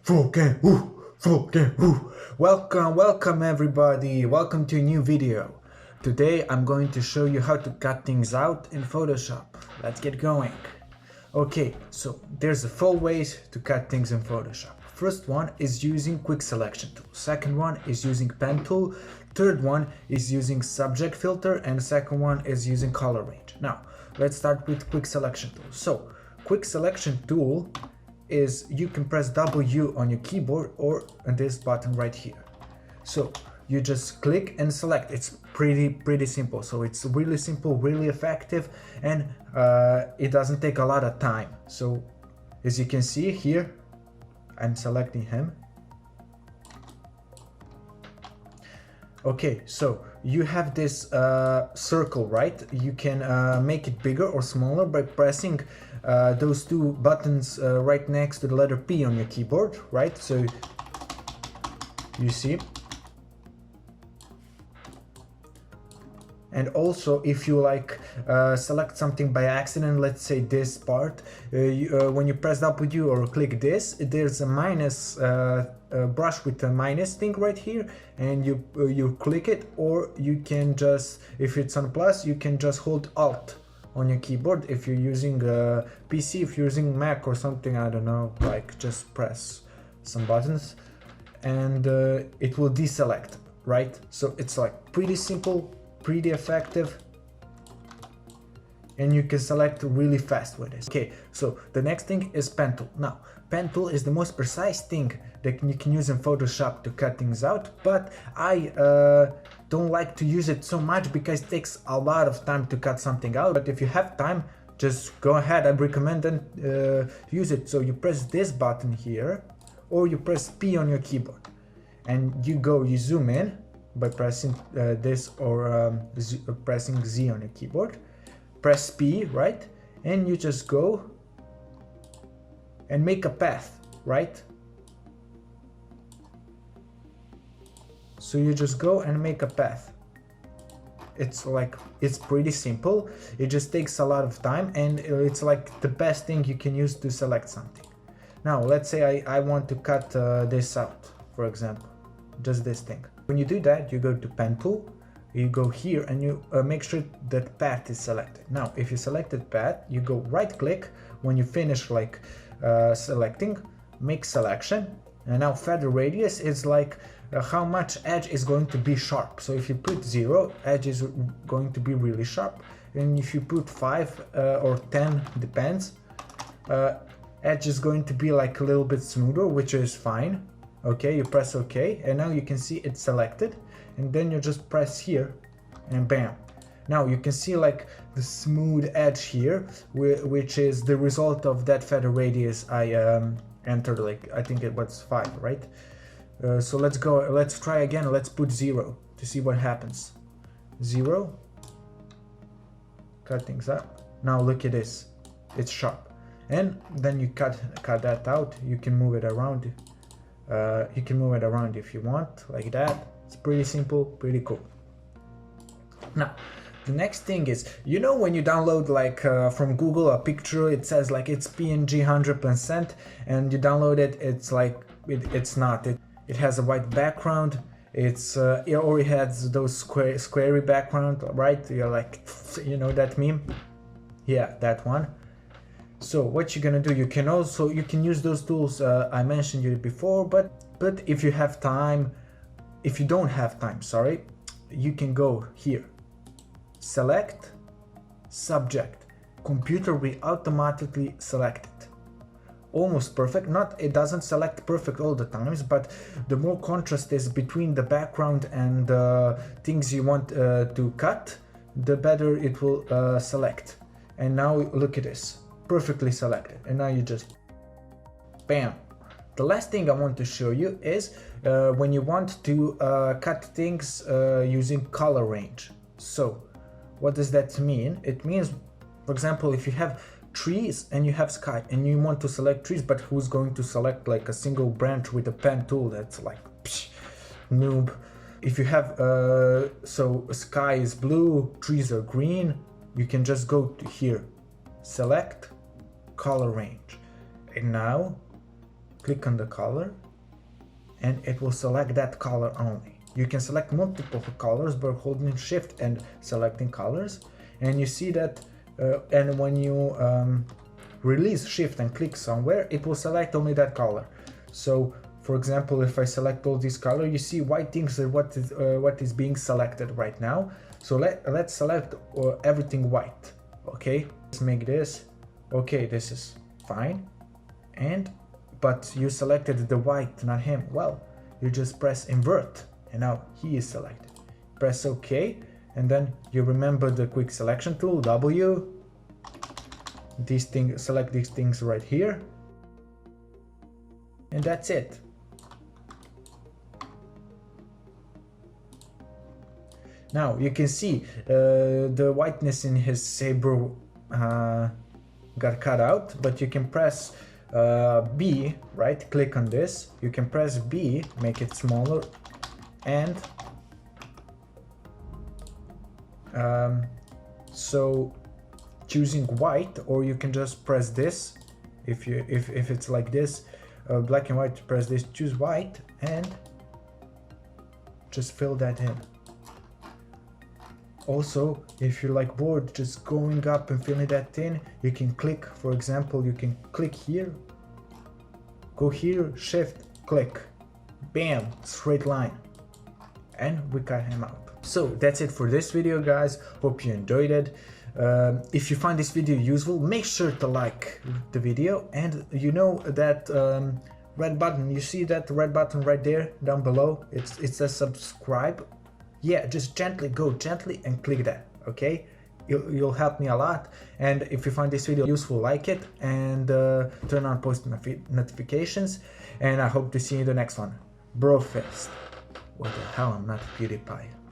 Welcome everybody, welcome to a new video. Today I'm going to show you how to cut things out in Photoshop. Let's get going. Okay, so there's a 4 ways to cut things in Photoshop. First one is using quick selection tool. Second one is using pen tool. Third one is using subject filter, and second one is using color range. Now, let's start with quick selection tool. So, quick selection tool is you can press W on your keyboard or on this button right here. So you just click and select. It's pretty simple. So it's really simple, really effective, and it doesn't take a lot of time. So as you can see here, I'm selecting him. Okay, so you have this circle, right? You can make it bigger or smaller by pressing those two buttons right next to the letter P on your keyboard, right? So you see. And also, if you select something by accident, let's say this part, when you press W or click this, there's a minus brush with a minus thing right here, and you click it, or you can just, if it's on plus, you can just hold Alt on your keyboard. If you're using a PC, if you're using Mac or something, I don't know, just press some buttons, and it will deselect, right? So it's pretty simple, pretty effective, and you can select really fast with this. Okay, so the next thing is pen tool. Now, pen tool is the most precise thing that you can use in Photoshop to cut things out, but I don't like to use it so much because it takes a lot of time to cut something out. But if you have time, just go ahead. I recommend and use it. So you press this button here, or you press P on your keyboard, and you zoom in by pressing this, or pressing Z on your keyboard. Press P, right? And you just go and make a path, right? So you just go and make a path. It's pretty simple. It just takes a lot of time, and it's the best thing you can use to select something. Now, let's say I want to cut this out, for example, just this thing. When you do that, you go to pen tool, you go here, and you make sure that path is selected. Now, if you selected path, you go right click when you finish selecting, make selection, and now feather radius is how much edge is going to be sharp. So if you put 0, edge is going to be really sharp, and if you put 5 or 10, depends, edge is going to be a little bit smoother, which is fine. Okay, you press OK, and now you can see it's selected, and then you just press here, and bam. Now you can see the smooth edge here, which is the result of that feather radius I entered, I think it was 5, right? So let's try again. Let's put 0 to see what happens. 0, cut things up. Now look at this, it's sharp. And then you cut that out. You can move it around. You can move it around if you want, like that. It's pretty simple, pretty cool. Now, the next thing is, when you download from Google a picture, it says it's PNG 100%, and you download it, it's it's not. It has a white background. It's or it has those squarey background, right? You're that meme? Yeah, that one. So what you're gonna do, you can use those tools I mentioned you before, but if you have time, if you don't have time, sorry, you can go here, select, subject, computer will automatically select it. Almost perfect. It doesn't select perfect all the times, but the more contrast is between the background and the things you want to cut, the better it will select. And now look at this, perfectly selected. And now you just bam. The last thing I want to show you is when you want to cut things using color range. So what does that mean? It means, for example, if you have trees and you have sky and you want to select trees, but who's going to select a single branch with a pen tool? That's psh, noob. If you have so sky is blue, trees are green, you can just go to here, select color range, and now click on the color, and it will select that color only. You can select multiple colors by holding shift and selecting colors, and you see that and when you release shift and click somewhere, it will select only that color. So for example, if I select all this color, you see white things are what is being selected right now. So let's select everything white. Okay, let's make this. Okay, this is fine. But you selected the white, not him. Well, you just press invert, and now he is selected. Press OK, and then you remember the quick selection tool, W. These things, select these things right here, and that's it. Now you can see the whiteness in his saber got cut out, but you can press B, right? Click on this. You can press B, make it smaller, and so choosing white, or you can just press this. If it's like this, black and white, press this, choose white, and just fill that in. Also, if you're like bored just going up and filling that in, you can click, for example, you can click here, go here, shift, click, bam, straight line, and we cut him out. So that's it for this video, guys. Hope you enjoyed it. If you find this video useful, make sure to like the video, and you know that red button, you see that red button right there down below, it's a subscribe. Yeah, just go gently and click that, okay? You'll help me a lot. And if you find this video useful, like it, and turn on post notifications. And I hope to see you in the next one. Bro fist. What the hell, I'm not PewDiePie.